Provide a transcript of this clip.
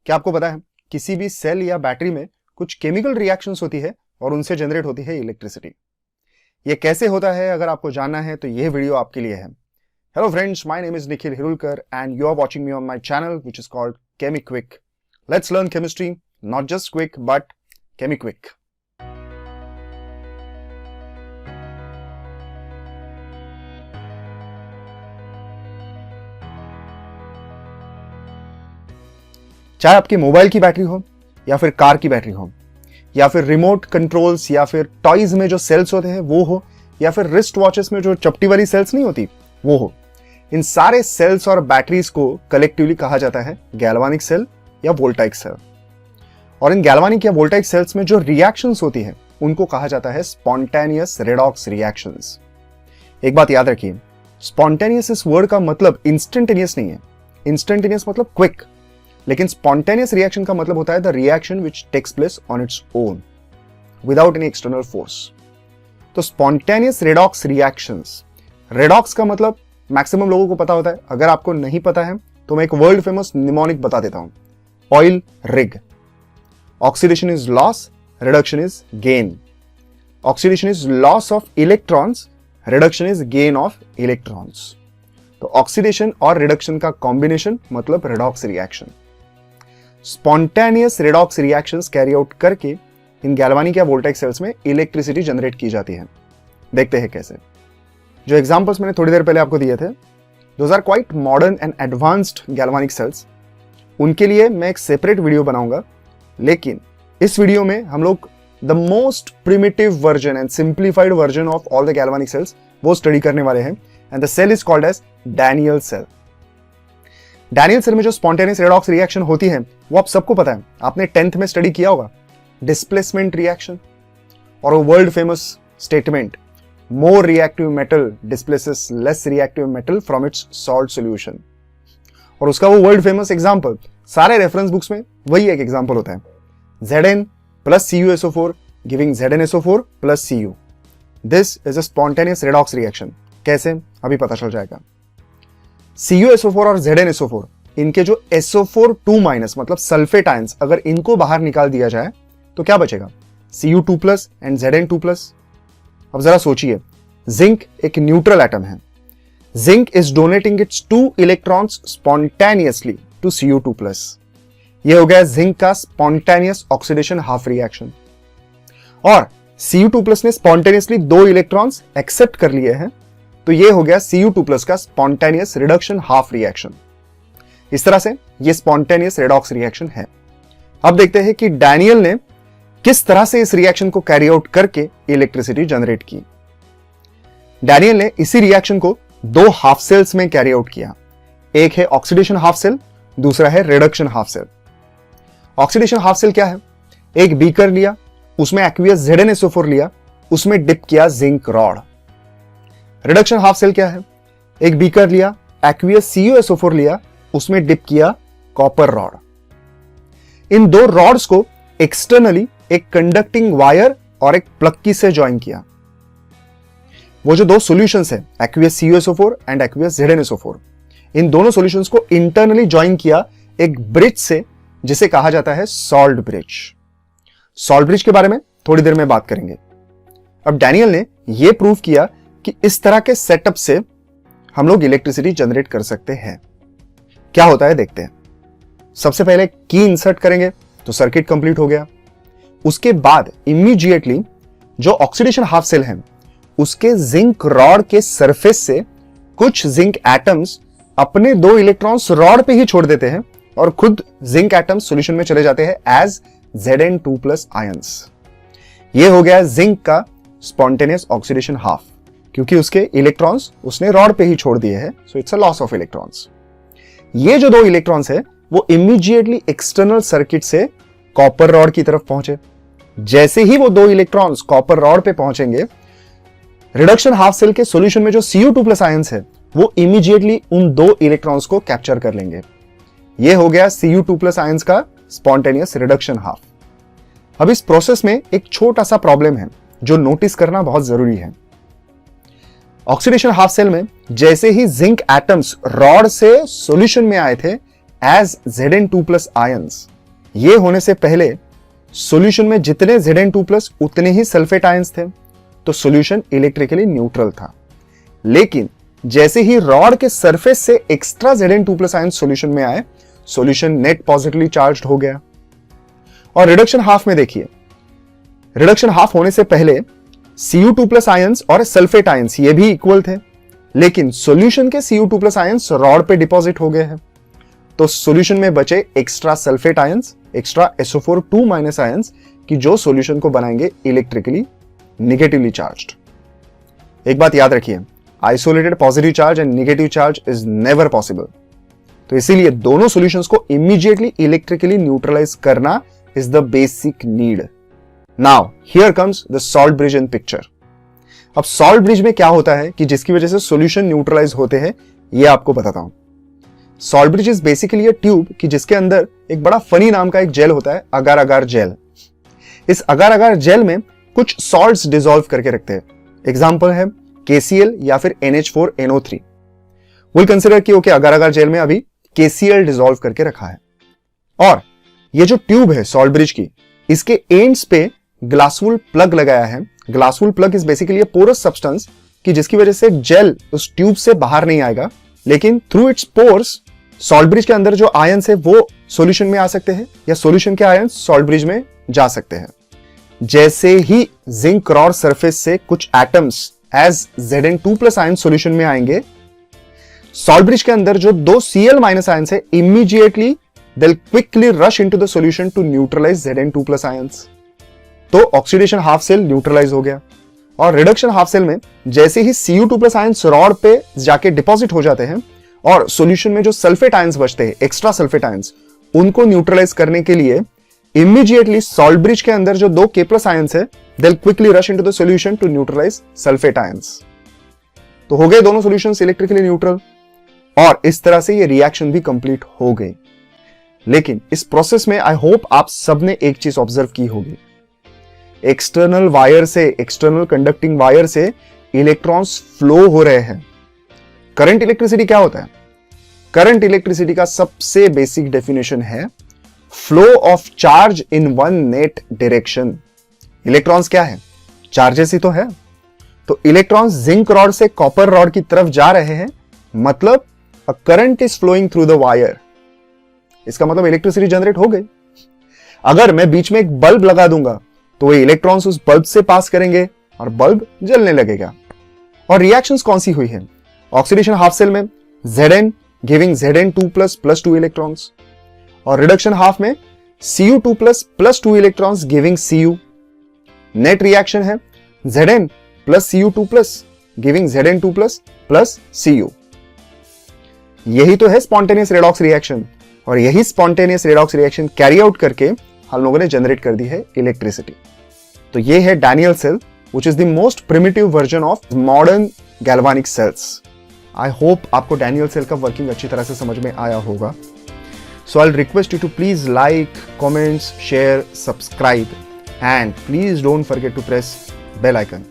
क्या आपको पता है किसी भी सेल या बैटरी में कुछ केमिकल रिएक्शंस होती है और उनसे जनरेट होती है इलेक्ट्रिसिटी। ये कैसे होता है अगर आपको जानना है तो ये वीडियो आपके लिए है। Hello friends, my name is Nikhil Hirulkar and you are watching me on my channel which is called Chemiquick. Let's learn chemistry, not just quick but Chemiquick. चाहे आपकी मोबाइल की बैटरी हो या फिर कार की बैटरी हो या फिर रिमोट कंट्रोल्स या फिर टॉयज में जो सेल्स होते हैं वो हो या फिर रिस्ट वॉचेस में जो चपटी वाली सेल्स नहीं होती वो हो, इन सारे सेल्स और बैटरीज को कलेक्टिवली कहा जाता है गैल्वानिक सेल या वोल्टाइक सेल। और इन गैल्वानिक या वोल्टाइक सेल्स में जो रिएक्शंस होती है उनको कहा जाता है स्पॉन्टेनियस रेडॉक्स रिएक्शंस। एक बात याद रखिए, स्पॉन्टेनियस इस वर्ड का मतलब इंस्टेंटेनियस नहीं है। इंस्टेंटेनियस मतलब क्विक, लेकिन स्पॉन्टेनियस रिएक्शन का मतलब होता है the reaction which takes place on its own without any external force. तो स्पॉन्टेनियस रेडॉक्स रिएक्शंस, रेडॉक्स का मतलब मैक्सिमम लोगों को पता होता है। अगर आपको नहीं पता है तो मैं एक वर्ल्ड फेमस निमोनिक बता देता हूं, oil rig. Oxidation is loss, reduction is gain. Oxidation is loss of electrons, reduction is gain of electrons. तो ऑक्सीडेशन और रिडक्शन का कॉम्बिनेशन मतलब redox reaction. Spontaneous redox reactions carry out करके इन galvanic या voltaic sales में electricity generate की जाती है। देखते हैं कैसे। जो एग्जांपल्स मैंने थोड़ी देर पहले आपको दिए थे, those are quite modern and advanced galvanic cells. उनके लिए मैं एक सेपरेट वीडियो बनाऊंगा, लेकिन इस वीडियो में हम लोग the most primitive version and simplified version of all the galvanic cells वो स्टडी करने वाले हैं। And the cell is called as Daniell cell. Daniell cell में जो स्पॉन्टेनियस रेडॉक्स रिएक्शन होती है वो आप सबको पता है, आपने 10th में स्टडी किया होगा, डिस्प्लेसमेंट रिएक्शन। और वो world famous statement, more reactive metal displaces less reactive metal from its salt solution. और उसका वो वर्ल्ड फेमस एग्जांपल सारे रेफरेंस बुक्स में वही एक एग्जांपल होता है, Zn plus CuSO4 giving ZnSO4 plus Cu. This is a spontaneous redox reaction. कैसे? अभी पता चल जाएगा। CuSO4 और ZnSO4 इनके जो SO4 मतलब सल्फेट आयंस, अगर इनको बाहर निकाल दिया जाए तो क्या बचेगा? Cu2+ and Zn2+। अब जरा सोचिए, जिंक एक न्यूट्रल एटम है। Zinc is donating its 2 electrons spontaneously to Cu2+। ये हो गया जिंक का स्पॉन्टेनियस ऑक्सीडेशन हाफ रिएक्शन। और Cu2+ ने स्पॉन्टेनियसली 2 इलेक्ट्रॉन्स एक्सेप्ट कर लिए हैं, तो ये हो गया Cu2+ का स्पॉन्टेनियस रिडक्शन हाफ रिएक्शन। इस तरह से ये स्पॉन्टेनियस रेडॉक्स रिएक्शन है। अब देखते हैं कि डैनियल ने किस तरह से इस रिएक्शन को कैरी आउट करके इलेक्ट्रिसिटी जनरेट की। डैनियल ने इसी रिएक्शन को 2 हाफ सेल्स में कैरी आउट किया। एक है ऑक्सीडेशन हाफ सेल, दूसरा है reduction half cell. Oxidation half cell क्या है? एक बीकर लिया, उसमें एक्वियस ZnSO4 लिया, उसमें डिप किया zinc rod. Reduction half cell क्या है? एक बीकर लिया, एक्वियस CuSO4 लिया, उसमें डिप किया कॉपर रॉड। इन 2 रॉड्स को एक्सटर्नली एक कंडक्टिंग वायर और एक प्लग की से ज्वाइन किया। वो जो 2 सॉल्यूशंस है, aqueous CuSO4 and aqueous ZnSO4, इन दोनों सॉल्यूशंस को इंटरनली ज्वाइन किया एक ब्रिज से, जिसे कहा जाता है सॉल्ट ब्रिज। सॉल्ट ब्रिज के बारे में थोड़ी देर में बात करेंगे। अब डैनियल ने यह प्रूव किया कि इस तरह के सेटअप से हम लोग इलेक्ट्रिसिटी जनरेट कर सकते हैं। क्या होता है देखते हैं। सबसे पहले की इंसर्ट करेंगे तो सर्किट कंप्लीट हो गया। उसके बाद इमीडिएटली जो ऑक्सीडेशन हाफ सेल है उसके जिंक रॉड के सरफेस से कुछ जिंक एटम्स अपने 2 इलेक्ट्रॉन्स रॉड पे ही छोड़ देते हैं और खुद जिंक एटम्स सॉल्यूशन में चले जाते हैं एज Zn2+ आयंस। ये हो गया जिंक का स्पॉन्टेनियस ऑक्सीडेशन हाफ, क्योंकि उसके इलेक्ट्रॉन्स उसने रॉड पे ही छोड़ दिए हैं, so it's a loss of electrons. ये जो 2 इलेक्ट्रॉन्स है वो इमीडिएटली एक्सटर्नल सर्किट से कॉपर रॉड की तरफ पहुंचे। जैसे ही वो 2 इलेक्ट्रॉन्स कॉपर रॉड पे पहुंचेंगे, रिडक्शन हाफ सेल के सॉल्यूशन में जो Cu2+ आयंस है वो इमीडिएटली उन 2 इलेक्ट्रॉन्स को कैप्चर कर लेंगे। ये हो गया Cu2+ आयंस का स्पॉन्टेनियस रिडक्शन हाफ। अब इस प्रोसेस में एक छोटा सा प्रॉब्लम है जो नोटिस करना बहुत जरूरी है। ऑक्सीडेशन हाफ सेल में जैसे ही जिंक एटम्स रॉड से सॉल्यूशन में आए थे एज Zn2+ आयंस, ये होने से पहले सॉल्यूशन में जितने Zn2+ उतने ही सल्फेट आयंस थे, तो सॉल्यूशन इलेक्ट्रिकली न्यूट्रल था। लेकिन जैसे ही रॉड के सरफेस से एक्स्ट्रा Zn2+ आयंस सॉल्यूशन में आए, सॉल्यूशन नेट पॉजिटिवली चार्ज्ड हो गया। और रिडक्शन हाफ में देखिए, रिडक्शन हाफ होने से पहले Cu2+ आयंस और सल्फेट आयंस ये भी इक्वल थे, लेकिन सॉल्यूशन के Cu2+ आयंस रॉड पे डिपॉजिट हो गए हैं, तो सॉल्यूशन में बचे extra sulphate ions, extra SO4 ions कि जो सॉल्यूशन को बनाएंगे इलेक्ट्रिकली नेगेटिवली चार्ज्ड। एक बात याद रखिए, isolated positive charge and negative charge is never possible. तो इसीलिए दोनों सॉल्यूशंस को इमीडिएटली इलेक्ट्रिकली न्यूट्रलाइज करना is the basic need. Now here comes the salt bridge in picture. अब सॉल्ट ब्रिज में क्या होता है कि जिसकी वजह से सॉल्यूशन न्यूट्रलाइज होते हैं, ये आपको बताता हूं। Salt bridge is basically a tube कि जिसके अंदर एक बड़ा फनी नाम का एक जेल होता है, अगार अगार जेल। इस अगार अगार जेल में कुछ सॉल्ट्स डिसॉल्व करके रखते हैं। एग्जांपल है KCl या फिर NH4NO3। विल कंसीडर कि ओके, अगार अगार जेल में अभी KCl डिसॉल्व करके रखा है, और ये जो ट्यूब है सॉल्ट ब्रिज की, इसके एंड्स पे ग्लासवुल प्लग लगाया है। Glass wool plug is basically porous substance कि जिसकी वजह से जेल उस ट्यूब से बाहर नहीं आएगा, लेकिन through it's pores salt bridge के अंदर जो आयंस है वो सॉल्यूशन में आ सकते हैं, या सॉल्यूशन के आयंस सॉल्ट ब्रिज में जा सकते हैं। जैसे ही जिंक रॉड सरफेस से कुछ atoms as Zn2+ ion solution में आएंगे, सॉल्ट ब्रिज के अंदर जो 2 Cl- आयंस है, immediately they will quickly rush into the solution to neutralize Zn2+ ions. तो ऑक्सीडेशन हाफ सेल न्यूट्रलाइज हो गया। और रिडक्शन हाफ सेल में जैसे ही Cu2+ आयंस रॉड पे जाके डिपॉजिट हो जाते हैं, और सॉल्यूशन में जो सल्फेट आयंस बचते हैं, एक्स्ट्रा सल्फेट आयंस, उनको न्यूट्रलाइज करने के लिए इमीडिएटली सॉल्ट ब्रिज के अंदर जो 2 K+ आयंस है, they will quickly rush into the solution to neutralize sulphate ions. तो हो गए दोनों सॉल्यूशंस इलेक्ट्रिकली न्यूट्रल, और इस तरह से ये रिएक्शन भी कंप्लीट हो गई। लेकिन इस प्रोसेस में आई होप आप सबने एक चीज ऑब्जर्व की होगी, एक्सटर्नल वायर से, एक्सटर्नल कंडक्टिंग वायर से इलेक्ट्रॉन्स फ्लो हो रहे हैं। करंट इलेक्ट्रिसिटी क्या होता है? करंट इलेक्ट्रिसिटी का सबसे बेसिक डेफिनेशन है flow of charge in one net direction. Electrons क्या है? चार्जेस ही तो है। तो इलेक्ट्रॉन्स जिंक रॉड से कॉपर रॉड की तरफ जा रहे हैं, मतलब a current is flowing through the wire. इसका मतलब इलेक्ट्रिसिटी जनरेट हो गई। अगर मैं बीच में एक बल्ब लगा दूंगा तो वो इलेक्ट्रॉन्स उस बल्ब से पास करेंगे और बल्ब जलने लगेगा। और रिएक्शंस कौन सी हुई है? ऑक्सीडेशन हाफ सेल में Zn गिविंग Zn2+ + 2 इलेक्ट्रॉन्स, और रिडक्शन हाफ में Cu2+ + 2 electrons giving Cu। Net reaction है Zn + Cu2+ giving Zn2+ + Cu। यही तो है स्पॉन्टेनियस रेडॉक्स रिएक्शन, और यही spontaneous redox reaction carry out करके हम लोगों ने जनरेट कर दी है इलेक्ट्रिसिटी। तो ये है Daniell cell, which is the most primitive version of modern galvanic cells. I hope आपको डैनियल सेल का वर्किंग अच्छी तरह से समझ में आया होगा। So I'll request you to please like, comments, share, subscribe, and please don't forget to press bell icon.